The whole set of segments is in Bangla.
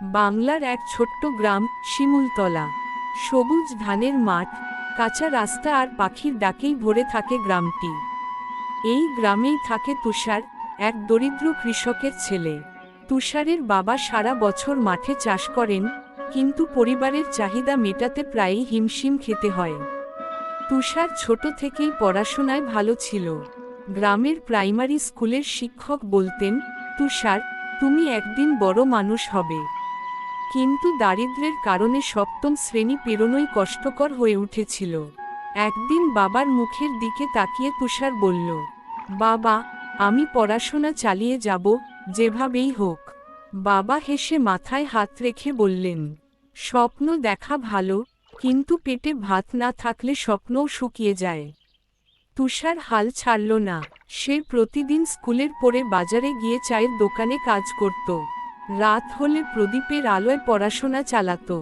বাংলার এক ছোট্ট গ্রাম শিমুলতলা। সবুজ ধানের মাঠ, কাঁচা রাস্তা আর পাখির ডাকেই ভরে থাকে গ্রামটি। এই গ্রামেই থাকে তুষার, এক দরিদ্র কৃষকের ছেলে। তুষারের বাবা সারা বছর মাঠে চাষ করেন, কিন্তু পরিবারের চাহিদা মেটাতে প্রায়ই হিমশিম খেতে হয়। তুষার ছোট থেকেই পড়াশোনায় ভালো ছিল। গ্রামের প্রাইমারি স্কুলের শিক্ষক বলতেন, তুষার, তুমি একদিন বড় মানুষ হবে। কিন্তু দারিদ্র্যের কারণে সপ্তম শ্রেণী পেরোনোই কষ্টকর হয়ে উঠেছিল। একদিন বাবার মুখের দিকে তাকিয়ে তুষার বলল, বাবা, আমি পড়াশোনা চালিয়ে যাব, যেভাবেই হোক। বাবা হেসে মাথায় হাত রেখে বললেন, স্বপ্ন দেখা ভালো, কিন্তু পেটে ভাত না থাকলে স্বপ্নও শুকিয়ে যায়। তুষার হাল ছাড়ল না। সে প্রতিদিন স্কুলের পরে বাজারে গিয়ে চায়ের দোকানে কাজ করত। রাত হলে প্রদীপের আলোয় পড়াশোনা চালাতো।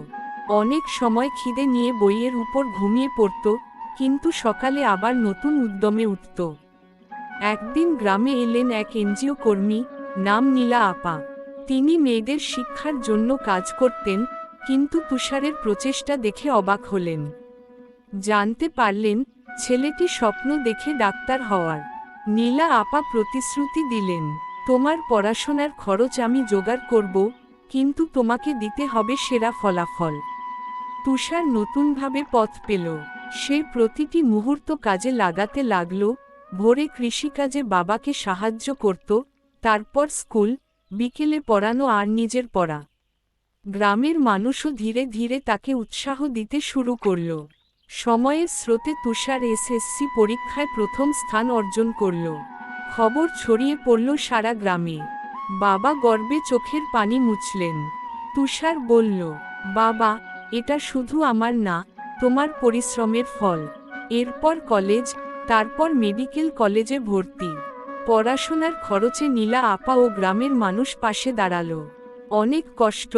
অনেক সময় খিদে নিয়ে বইয়ের উপর ঘুমিয়ে পড়ত, কিন্তু সকালে আবার নতুন উদ্যমে উঠত। একদিন গ্রামে এলেন এক এনজিও কর্মী, নাম নীলা আপা। তিনি মেয়েদের শিক্ষার জন্য কাজ করতেন, কিন্তু তুষারের প্রচেষ্টা দেখে অবাক হলেন। জানতে পারলেন, ছেলেটি স্বপ্ন দেখে ডাক্তার হওয়ার। নীলা আপা প্রতিশ্রুতি দিলেন, তোমার পড়াশোনার খরচ আমি জোগাড় করব, কিন্তু তোমাকে দিতে হবে সেরা ফলাফল। তুষার নতুনভাবে পথ পেল। সে প্রতিটি মুহূর্ত কাজে লাগাতে লাগল। ভোরে কৃষিকাজে বাবাকে সাহায্য করত, তারপর স্কুল, বিকেলে পড়ানো আর নিজের পড়া। গ্রামের মানুষও ধীরে ধীরে তাকে উৎসাহ দিতে শুরু করল। সময়ের স্রোতে তুষার এসএসসি পরীক্ষায় প্রথম স্থান অর্জন করল। খবর ছড়িয়ে পড়ল সারা গ্রামে। বাবা গর্বে চোখের পানি মুছলেন। তুষার বলল, বাবা, এটা শুধু আমার না, তোমার পরিশ্রমের ফল। এরপর কলেজ, তারপর মেডিকেল কলেজে ভর্তি। পড়াশোনার খরচে নীলা আপা ও গ্রামের মানুষ পাশে দাঁড়ালো। অনেক কষ্ট,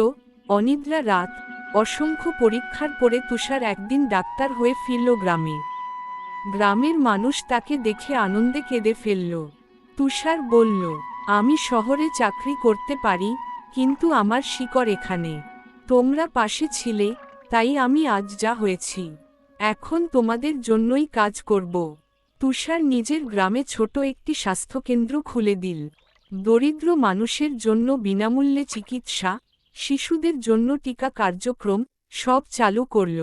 অনিদ্রা রাত, অসংখ্য পরীক্ষার পরে তুষার একদিন ডাক্তার হয়ে ফিরল গ্রামে। গ্রামের মানুষ তাকে দেখে আনন্দে কেঁদে ফেলল। তুষার বলল, আমি শহরে চাকরি করতে পারি, কিন্তু আমার শিকড় এখানে। তোমরা পাশে ছিলে, তাই আমি আজ যা হয়েছি। এখন তোমাদের জন্যই কাজ করব। তুষার নিজের গ্রামে ছোট একটি স্বাস্থ্যকেন্দ্র খুলে দিল। দরিদ্র মানুষের জন্য বিনামূল্যে চিকিৎসা, শিশুদের জন্য টিকা কার্যক্রম, সব চালু করল।